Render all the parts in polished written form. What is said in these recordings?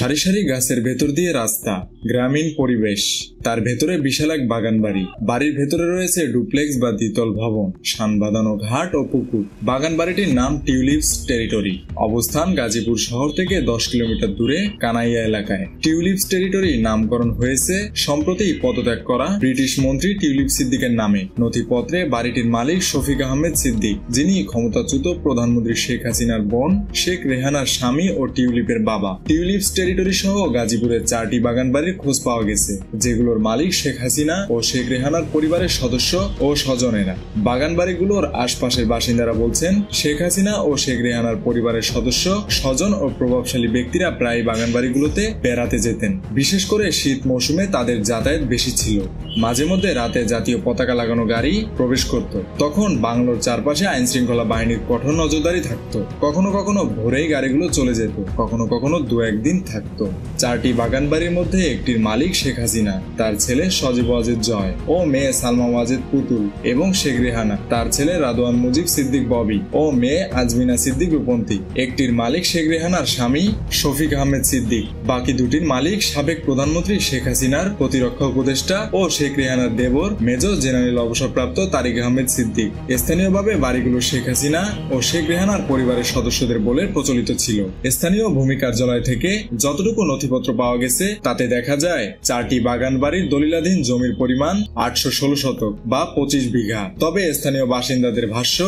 সারি সারি গাছের ভেতর দিয়ে রাস্তা, গ্রামীণ পরিবেশ, তার ভেতরে বিশাল এক বাগান বাড়ি। বাড়ির ভেতরে রয়েছে ডুপ্লেক্স বা দ্বিতল ভবন, শান বাঁধানো ঘাট ও পুকুর। বাগান বাড়িটির নাম টিউলিপস টেরিটরি। অবস্থান গাজীপুর শহর থেকে 10 কিলোমিটার দূরে কানাইয়া এলাকায়। টিউলিপস টেরিটরি নামকরণ হয়েছে সম্প্রতি পদত্যাগ করা ব্রিটিশ মন্ত্রী টিউলিপ সিদ্দিকের নামে। নথিপত্রে বাড়িটির মালিক শফিক আহমেদ সিদ্দিক, যিনি ক্ষমতাচ্যুত প্রধানমন্ত্রী শেখ হাসিনার বোন শেখ রেহানার স্বামী ও টিউলিপের বাবা। টিউলিপস টেরিটরি সহ গাজীপুরের 4টি বাগান বাড়ির খোঁজ পাওয়া গেছে, যেগুলোর মালিক শেখ হাসিনা ও শেখ রেহানার পরিবারের সদস্য ও স্বজনেরা। বাগান বাড়িগুলোর আশপাশের বাসিন্দারা বলছেন, শেখ হাসিনা ও শেখ রেহানার পরিবারের সদস্য, স্বজন ও প্রভাবশালী ব্যক্তিরা প্রায় বাগান বাড়িগুলোতে বেড়াতে যেতেন। বিশেষ করে শীত মৌসুমে তাদের যাতায়াত বেশি ছিল। মাঝে মধ্যে রাতে জাতীয় পতাকা লাগানো গাড়ি প্রবেশ করত। তখন বাংলোর চারপাশে আইন শৃঙ্খলা বাহিনীর কঠোর নজরদারি থাকতো। কখনো কখনো ভোরেই গাড়িগুলো চলে যেত, কখনো কখনো 2-1 দিন থাকতো। 4টি বাগান বাড়ির মধ্যে একটির মালিক শেখ হাসিনা, তার ছেলে সজীব ওয়াজেদ জয় ও মেয়ে সালমা ওয়াজেদ পুতুল, এবং শেখ রেহানা, তার ছেলে রাদওয়ান মুজিব সিদ্দিক ববি ও মেয়ে আজমিনা সিদ্দিক রূপন্তী। একটির মালিক শেখ রেহানার স্বামী শফিক আহমেদ সিদ্দিক। বাকি দুটির মালিক সাবেক প্রধানমন্ত্রী শেখ হাসিনার প্রতিরক্ষা উপদেষ্টা ও শেখ রেহানার দেবর মেজর জেনারেল অবসরপ্রাপ্ত তারিক আহমেদ সিদ্দিক। স্থানীয়ভাবে বাড়িগুলো শেখ হাসিনা ও শেখ রেহানার পরিবারের সদস্যদের বলে প্রচলিত ছিল। স্থানীয় ভূমি কার্যালয় থেকে যতটুকু নথিপত্র পাওয়া গেছে তাতে দেখা যায় 4টি বাগান বাড়ির দলিলাধীন জমির পরিমাণ 816 শতক বা 25 বিঘা। তবে স্থানীয় বাসিন্দাদের ভাষ্য,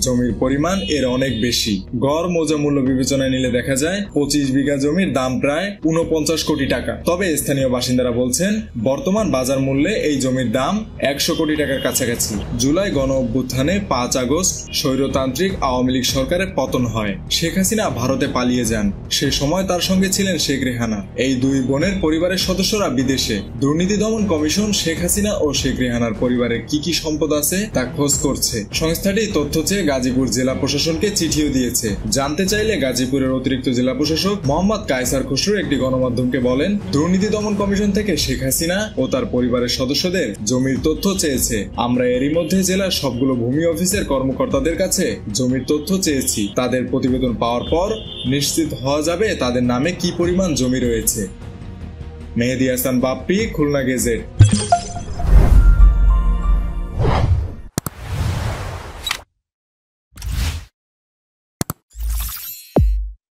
জমির পরিমাণ এর অনেক বেশি। গড় মৌজা মূল্য বিবেচনায় নিলে দেখা যায় 25 বিঘা জমির দাম প্রায় 49 কোটি টাকা। তবে স্থানীয় বাসিন্দারা বলছেন, বর্তমান বাজার মূল্যে এই জমির দাম 100 কোটি টাকার কাছাকাছি। জুলাই গণ অভ্যুত্থানে 5 আগস্ট স্বৈরতান্ত্রিক আওয়ামী লীগ সরকারের পতন হয়। শেখ হাসিনা ভারতে পালিয়ে যান। সে সময় তার সঙ্গে ছিলেন শেখ রেহানা। এই দুই বোনের পরিবারের সদস্যরা বিদেশে। দুর্নীতি দমন কমিশন শেখ হাসিনা ও শেখ রেহানার পরিবারের কি কি সম্পদ আছে তা খোঁজ করছে। সংস্থাটি তথ্য চেয়ে গাজীপুর জেলা প্রশাসনকে চিঠিও দিয়েছে। জানতে চাইলে গাজীপুরের অতিরিক্ত জেলা প্রশাসক মোহাম্মদ কায়সার খসরু একটি গণমাধ্যমকে বলেন, দুর্নীতি দমন কমিশন থেকে শেখ হাসিনা ও তার পরিবারের সদস্যদের জমির তথ্য চেয়েছে। আমরা এরই মধ্যে জেলার সবগুলো ভূমি অফিসের কর্মকর্তাদের কাছে জমির তথ্য চেয়েছি। তাদের প্রতিবেদন পাওয়ার পর নিশ্চিত হওয়া যাবে তাদের নামে কি পরিমাণ জমি রয়েছে। মেহেদী হাসান বাপ্পি, খুলনা গেজেট।